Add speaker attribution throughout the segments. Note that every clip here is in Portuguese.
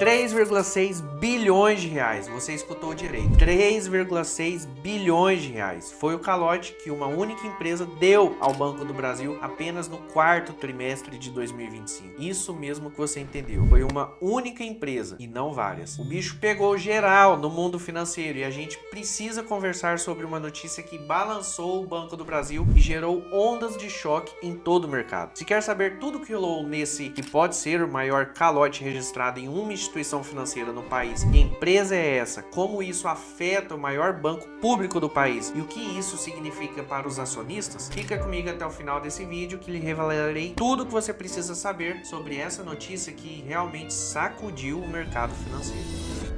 Speaker 1: 3,6 bilhões de reais, você escutou direito, 3,6 bilhões de reais foi o calote que uma única empresa deu ao Banco do Brasil apenas no quarto trimestre de 2025. Isso mesmo que você entendeu, foi uma única empresa e não várias. O bicho pegou geral no mundo financeiro e a gente precisa conversar sobre uma notícia que balançou o Banco do Brasil e gerou ondas de choque em todo o mercado. Se quer saber tudo o que rolou nesse que pode ser o maior calote registrado em uma instituição financeira no país, que empresa é essa, como isso afeta o maior banco público do país e o que isso significa para os acionistas, fica comigo até o final desse vídeo que lhe revelarei tudo o que você precisa saber sobre essa notícia que realmente sacudiu o mercado financeiro.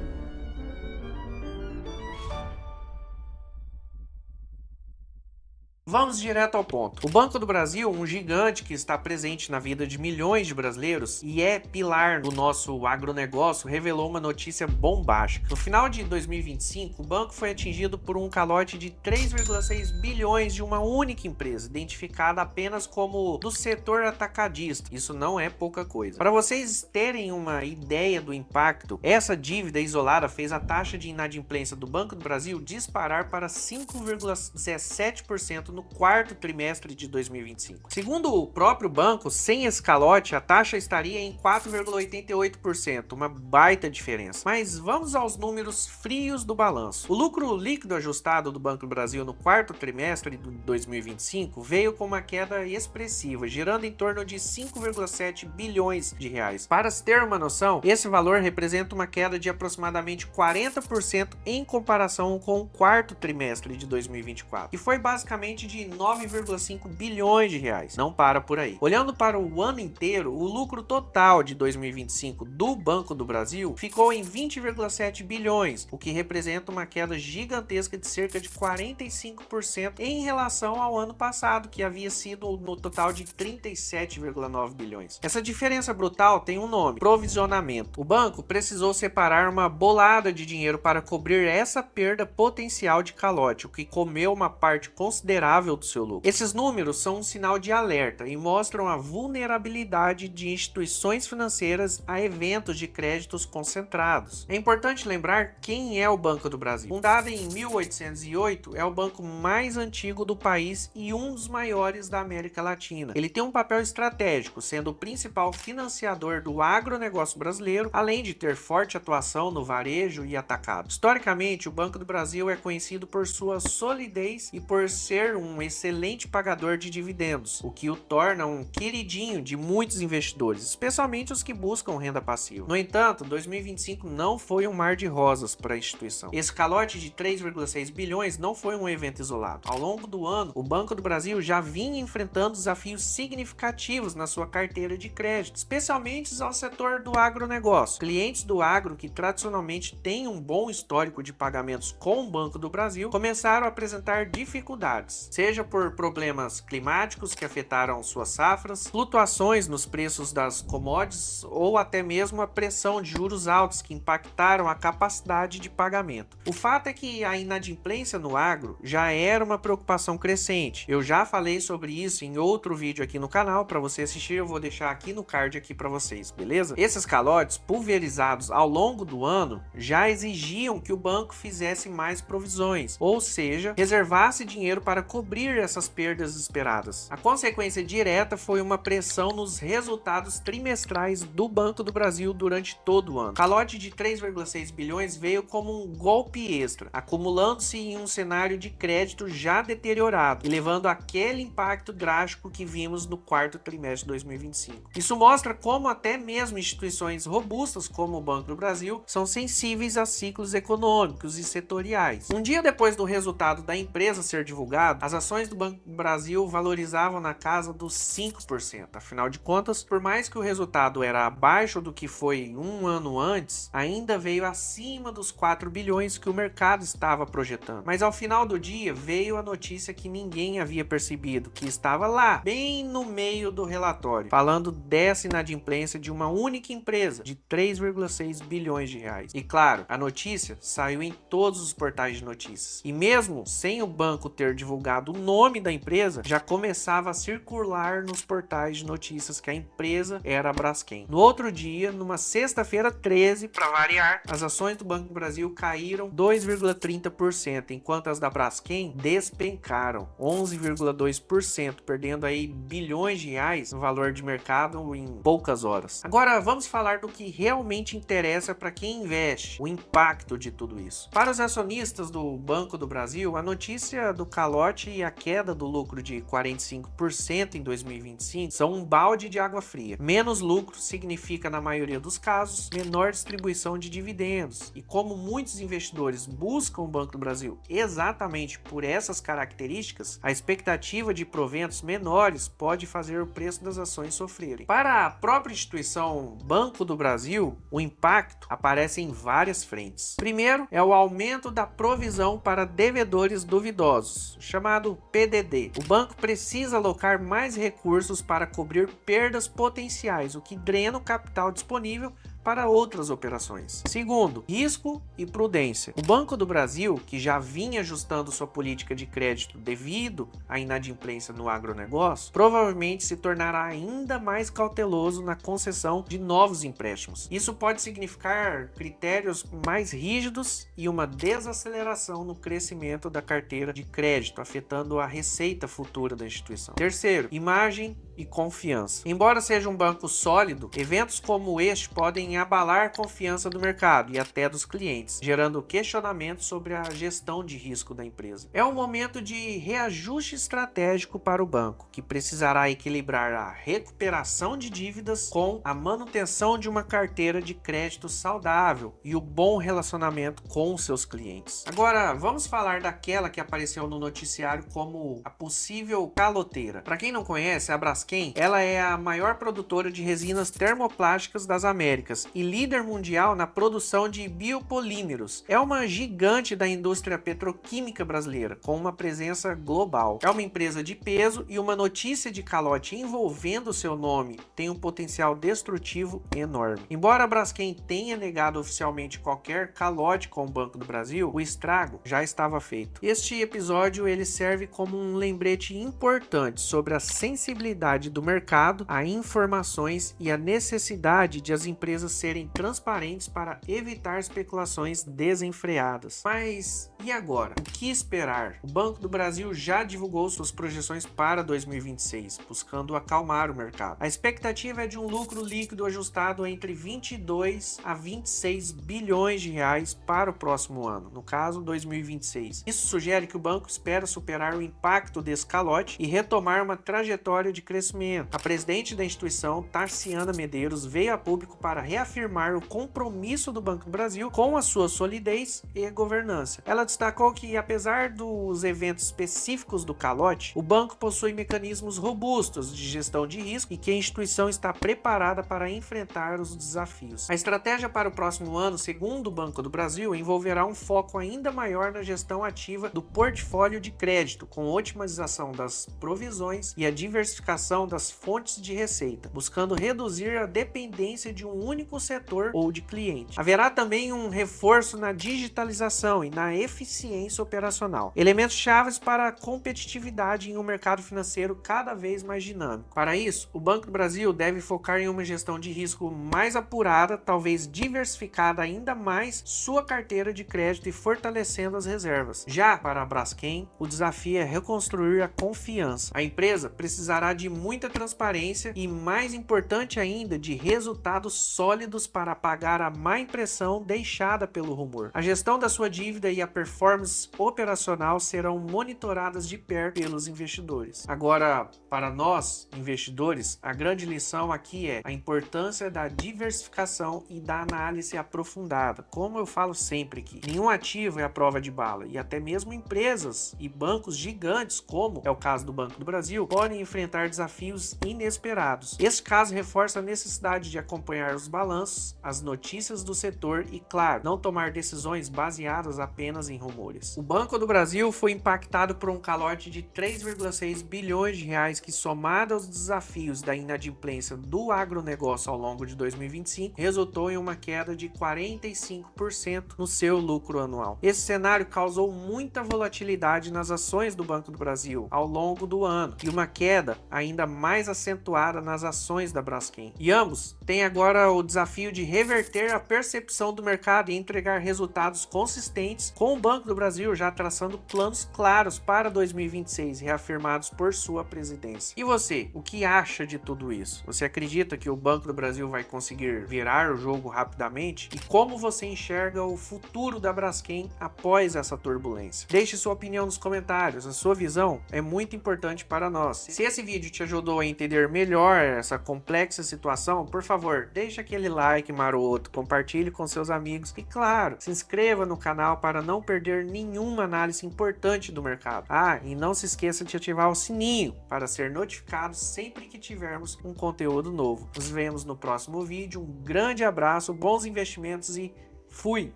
Speaker 1: Vamos direto ao ponto. O Banco do Brasil, um gigante que está presente na vida de milhões de brasileiros e é pilar do nosso agronegócio, revelou uma notícia bombástica. No final de 2025, o banco foi atingido por um calote de 3,6 bilhões de uma única empresa, identificada apenas como do setor atacadista. Isso não é pouca coisa. Para vocês terem uma ideia do impacto, essa dívida isolada fez a taxa de inadimplência do Banco do Brasil disparar para 5,17% no quarto trimestre de 2025. Segundo o próprio banco, sem esse calote, a taxa estaria em 4,88%, uma baita diferença. Mas vamos aos números frios do balanço. O lucro líquido ajustado do Banco do Brasil no quarto trimestre de 2025 veio com uma queda expressiva, girando em torno de 5,7 bilhões de reais. Para se ter uma noção, esse valor representa uma queda de aproximadamente 40% em comparação com o quarto trimestre de 2024, que foi basicamente de 9,5 bilhões de reais. Não para por aí. Olhando para o ano inteiro, o lucro total de 2025 do Banco do Brasil ficou em 20,7 bilhões, o que representa uma queda gigantesca de cerca de 45% em relação ao ano passado, que havia sido no total de 37,9 bilhões. Essa diferença brutal tem um nome: provisionamento. O banco precisou separar uma bolada de dinheiro para cobrir essa perda potencial de calote, o que comeu uma parte considerável do seu lucro. Esses números são um sinal de alerta e mostram a vulnerabilidade de instituições financeiras a eventos de créditos concentrados. É importante lembrar quem é o Banco do Brasil. Fundado em 1808, é o banco mais antigo do país e um dos maiores da América Latina. Ele tem um papel estratégico, sendo o principal financiador do agronegócio brasileiro, além de ter forte atuação no varejo e atacado. Historicamente, o Banco do Brasil é conhecido por sua solidez e por ser um excelente pagador de dividendos, o que o torna um queridinho de muitos investidores, especialmente os que buscam renda passiva. No entanto, 2025 não foi um mar de rosas para a instituição. Esse calote de 3,6 bilhões não foi um evento isolado. Ao longo do ano, o Banco do Brasil já vinha enfrentando desafios significativos na sua carteira de crédito, especialmente ao setor do agronegócio. Clientes do agro que tradicionalmente têm um bom histórico de pagamentos com o Banco do Brasil começaram a apresentar dificuldades, seja por problemas climáticos que afetaram suas safras, flutuações nos preços das commodities ou até mesmo a pressão de juros altos que impactaram a capacidade de pagamento. O fato é que a inadimplência no agro já era uma preocupação crescente. Eu já falei sobre isso em outro vídeo aqui no canal, para você assistir eu vou deixar aqui no card aqui para vocês, beleza? Esses calotes pulverizados ao longo do ano já exigiam que o banco fizesse mais provisões, ou seja, reservasse dinheiro para cobrir essas perdas esperadas. A consequência direta foi uma pressão nos resultados trimestrais do Banco do Brasil durante todo o ano. O calote de 3,6 bilhões veio como um golpe extra, acumulando-se em um cenário de crédito já deteriorado e levando àquele impacto drástico que vimos no quarto trimestre de 2025. Isso mostra como até mesmo instituições robustas como o Banco do Brasil são sensíveis a ciclos econômicos e setoriais. Um dia depois do resultado da empresa ser divulgado, as ações do Banco do Brasil valorizavam na casa dos 5%. Afinal de contas, por mais que o resultado era abaixo do que foi um ano antes, ainda veio acima dos 4 bilhões que o mercado estava projetando. Mas ao final do dia veio a notícia que ninguém havia percebido, que estava lá, bem no meio do relatório, falando dessa inadimplência de uma única empresa de 3,6 bilhões de reais. E claro, a notícia saiu em todos os portais de notícias. E mesmo sem o banco ter divulgado divulgado o nome da empresa, já começava a circular nos portais de notícias que a empresa era a Braskem. No outro dia, numa sexta-feira 13, para variar, as ações do Banco do Brasil caíram 2,30%, enquanto as da Braskem despencaram 11,2%, perdendo aí bilhões de reais no valor de mercado em poucas horas. Agora vamos falar do que realmente interessa para quem investe, o impacto de tudo isso. Para os acionistas do Banco do Brasil, a notícia do calote e a queda do lucro de 45% em 2025 são um balde de água fria. Menos lucro significa, na maioria dos casos, menor distribuição de dividendos. E como muitos investidores buscam o Banco do Brasil exatamente por essas características, a expectativa de proventos menores pode fazer o preço das ações sofrerem. Para a própria instituição Banco do Brasil, o impacto aparece em várias frentes. Primeiro é o aumento da provisão para devedores duvidosos, chamado PDD. O banco precisa alocar mais recursos para cobrir perdas potenciais, o que drena o capital disponível para outras operações. Segundo, risco e prudência. O Banco do Brasil, que já vinha ajustando sua política de crédito devido à inadimplência no agronegócio, provavelmente se tornará ainda mais cauteloso na concessão de novos empréstimos. Isso pode significar critérios mais rígidos e uma desaceleração no crescimento da carteira de crédito, afetando a receita futura da instituição. Terceiro, imagem e confiança. Embora seja um banco sólido, eventos como este podem abalar a confiança do mercado e até dos clientes, gerando questionamentos sobre a gestão de risco da empresa. É um momento de reajuste estratégico para o banco, que precisará equilibrar a recuperação de dívidas com a manutenção de uma carteira de crédito saudável e o bom relacionamento com os seus clientes. Agora, vamos falar daquela que apareceu no noticiário como a possível caloteira. Para quem não conhece, a Braskem, ela é a maior produtora de resinas termoplásticas das Américas e líder mundial na produção de biopolímeros. É uma gigante da indústria petroquímica brasileira, com uma presença global. É uma empresa de peso e uma notícia de calote envolvendo seu nome tem um potencial destrutivo enorme. Embora a Braskem tenha negado oficialmente qualquer calote com o Banco do Brasil, o estrago já estava feito. Este episódio ele serve como um lembrete importante sobre a sensibilidade do mercado a informações e a necessidade de as empresas serem transparentes para evitar especulações desenfreadas. Mas e agora? O que esperar? O Banco do Brasil já divulgou suas projeções para 2026, buscando acalmar o mercado. A expectativa é de um lucro líquido ajustado entre 22 a 26 bilhões de reais para o próximo ano, no caso 2026. Isso sugere que o banco espera superar o impacto desse calote e retomar uma trajetória de crescimento. A presidente da instituição, Tarciana Medeiros, veio a público para reafirmar o compromisso do Banco do Brasil com a sua solidez e governança. Ela destacou que, apesar dos eventos específicos do calote, o banco possui mecanismos robustos de gestão de risco e que a instituição está preparada para enfrentar os desafios. A estratégia para o próximo ano, segundo o Banco do Brasil, envolverá um foco ainda maior na gestão ativa do portfólio de crédito, com otimização das provisões e a diversificação das fontes de receita, buscando reduzir a dependência de um único setor ou de cliente. Haverá também um reforço na digitalização e na eficiência operacional, elementos chaves para a competitividade em um mercado financeiro cada vez mais dinâmico. Para isso, o Banco do Brasil deve focar em uma gestão de risco mais apurada, talvez diversificada ainda mais sua carteira de crédito e fortalecendo as reservas. Já para a Braskem, o desafio é reconstruir a confiança. A empresa precisará de muita transparência e, mais importante ainda, de resultados sólidos para apagar a má impressão deixada pelo rumor. A gestão da sua dívida e a performance operacional serão monitoradas de perto pelos investidores. Agora, para nós, investidores, a grande lição aqui é a importância da diversificação e da análise aprofundada. Como eu falo sempre aqui, nenhum ativo é a prova de bala e até mesmo empresas e bancos gigantes, como é o caso do Banco do Brasil, podem enfrentar desafios inesperados. Este caso reforça a necessidade de acompanhar os balanços balanços, as notícias do setor e, claro, não tomar decisões baseadas apenas em rumores. O Banco do Brasil foi impactado por um calote de 3,6 bilhões de reais que, somado aos desafios da inadimplência do agronegócio ao longo de 2025, resultou em uma queda de 45% no seu lucro anual. Esse cenário causou muita volatilidade nas ações do Banco do Brasil ao longo do ano e uma queda ainda mais acentuada nas ações da Braskem. E ambos têm agora o desafio de reverter a percepção do mercado e entregar resultados consistentes, com o Banco do Brasil já traçando planos claros para 2026, reafirmados por sua presidência. E você, o que acha de tudo isso? Você acredita que o Banco do Brasil vai conseguir virar o jogo rapidamente? E como você enxerga o futuro da Braskem após essa turbulência? Deixe sua opinião nos comentários, a sua visão é muito importante para nós. Se esse vídeo te ajudou a entender melhor essa complexa situação, por favor, deixe aquele like maroto, compartilhe com seus amigos e, claro, se inscreva no canal para não perder nenhuma análise importante do mercado. E não se esqueça de ativar o sininho para ser notificado sempre que tivermos um conteúdo novo. Nos vemos no próximo vídeo, um grande abraço, bons investimentos e fui!